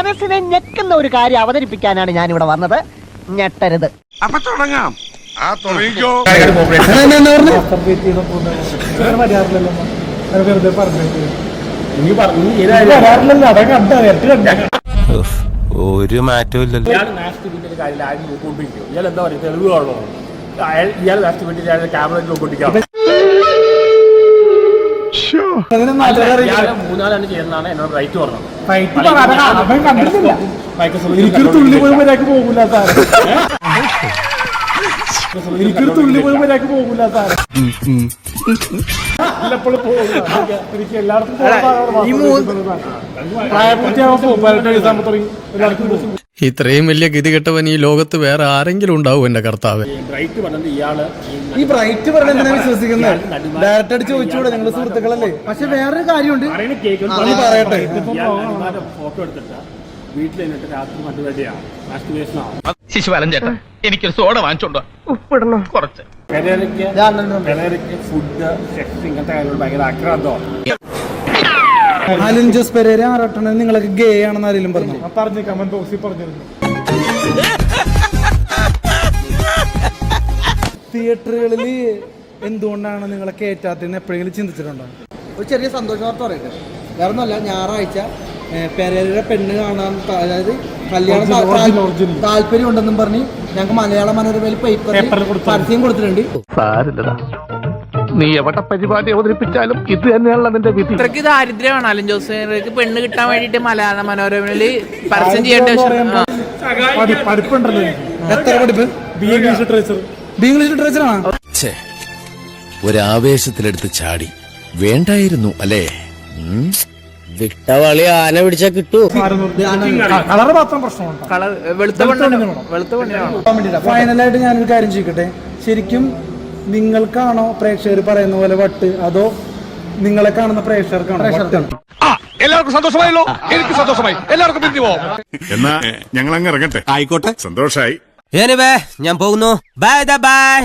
മനസ്സിനെ ഞെക്കുന്ന ഒരു കാര്യം അവതരിപ്പിക്കാനാണ് ഞാൻ ഇവിടെ വന്നത്. ഞെട്ടരുത്. അപ്പൊ തുടങ്ങാം. തുടങ്ങിക്കോ. ഒരു മാറ്റവും ഇല്ലല്ലോ. ഇയാൾ എന്താ പറയുക, തെളിവ് കാണോ? ഇയാൾ ക്യാമറ നോക്കിക്കൊണ്ടിരിക്കാം. മൂന്നാലാണ് ചെയ്യുന്നതാണ് എന്നോട് റൈറ്റ് പറഞ്ഞത്. എനിക്കൊരു തുള്ളി പോലും മര്യാദക്ക് പോകൂല സാർ. എനിക്കൊരു തുള്ളി പോലും മര്യാദക്ക് പോകൂല സാർ. എപ്പോഴും പോകില്ല. എനിക്ക് എല്ലായിടത്തും ഇത്രയും വലിയ ഗതികെട്ടവൻ ഈ ലോകത്ത് വേറെ ആരെങ്കിലും ഉണ്ടാവും എന്റെ കർത്താവ്. ബ്രൈറ്റ് പറഞ്ഞത് ഇയാള് ഈ ബ്രൈറ്റ് പറഞ്ഞ വിശ്വസിക്കുന്നത് ഡയറക്റ്റ് അടിച്ച് ചോദിച്ചൂടെ, ഞങ്ങള് സുഹൃത്തുക്കളല്ലേ? പക്ഷെ വേറൊരു കാര്യമുണ്ട്, പറയട്ടെ. ഫോട്ടോ എടുത്തിട്ട് വീട്ടിൽ നിന്നിട്ട് രാത്രി മറ്റുവേണ്ടിയാണ് ശിശുപാലൻ ചേട്ടാ, എനിക്കൊരു സോഡ വാങ്ങിച്ചോണ്ടോ. ഉപ്പിടണം കുറച്ച്. പെരേരയ്ക്ക് ഫുഡ്, സെക്സ്, ഇങ്ങനത്തെ കാര്യങ്ങൾ ഭയങ്കര ആക്രാന്തമാണ്. അലിൻ ജോസ് പെരേര ആറട്ടണത് നിങ്ങളൊക്കെ ഗേ ആണെന്ന് ആരെങ്കിലും പറഞ്ഞു? പറഞ്ഞു, കമന്റ് ബോക്സിൽ പറഞ്ഞിരുന്നു. തിയേറ്ററുകളിൽ എന്തുകൊണ്ടാണ് നിങ്ങളെ കയറ്റാത്തതെന്ന് എപ്പോഴെങ്കിലും ചിന്തിച്ചിട്ടുണ്ടോ? ഒരു ചെറിയ സന്തോഷ വാർത്ത പറയട്ടെ. വേറെ ഒന്നുമല്ല, ഞായറാഴ്ച പെരേരയുടെ പെണ്ണ് കാണാൻ, അതായത് കല്യാണം താല്പര്യം ഉണ്ടെന്നും പറഞ്ഞ് ഞങ്ങൾക്ക് മലയാള മനോരമയിൽ പേപ്പറിൽ പരസ്യം കൊടുത്തിട്ടുണ്ട്. നീ എവിടെ പരിപാടി അവതരിപ്പിച്ചാലും ഇത് തന്നെയാണല്ലോ അതിന്റെ വിധി. ഇത്രക്ക് ദാരിദ്ര്യമാണ് അലൻ ജോസിന് പെണ്ണ് കിട്ടാൻ വേണ്ടിട്ട് മലയാള മനോരമയില് പരസ്യം ചെയ്യേണ്ട. പഠിപ്പുണ്ടല്ലോ. എത്ര പഠിപ്പ്? ഇംഗ്ലീഷ് ലിറ്ററേച്ചറാണ്. ഒരാവേശത്തിലെടുത്ത് ചാടി വേണ്ടായിരുന്നു അല്ലേ? വിട്ടവളി ആന പിടിച്ചാ കിട്ടൂ. കളറ് മാത്രം പ്രശ്നമാണ്. വെളുത്ത പെണ്ണിനാണോ? ഫൈനലായിട്ട് ഞാനൊരു കാര്യം ചോദിക്കട്ടെ, ശരിക്കും നിങ്ങൾക്കാണോ പ്രേക്ഷകർ പറയുന്ന പോലെ വട്ട്, അതോ നിങ്ങളെ കാണുന്ന പ്രേക്ഷകർക്കാണോ വട്ട്? എല്ലാവർക്കും സന്തോഷമായല്ലോ. എനിക്ക് സന്തോഷമായി. എല്ലാവർക്കും പിരിഞ്ഞു പോവാം. എന്നാ ഞങ്ങൾ അങ്ങ് ഇറങ്ങട്ടെ. ആയിക്കോട്ടെ, സന്തോഷായി. ഞാൻ പോകുന്നു. Bye bye.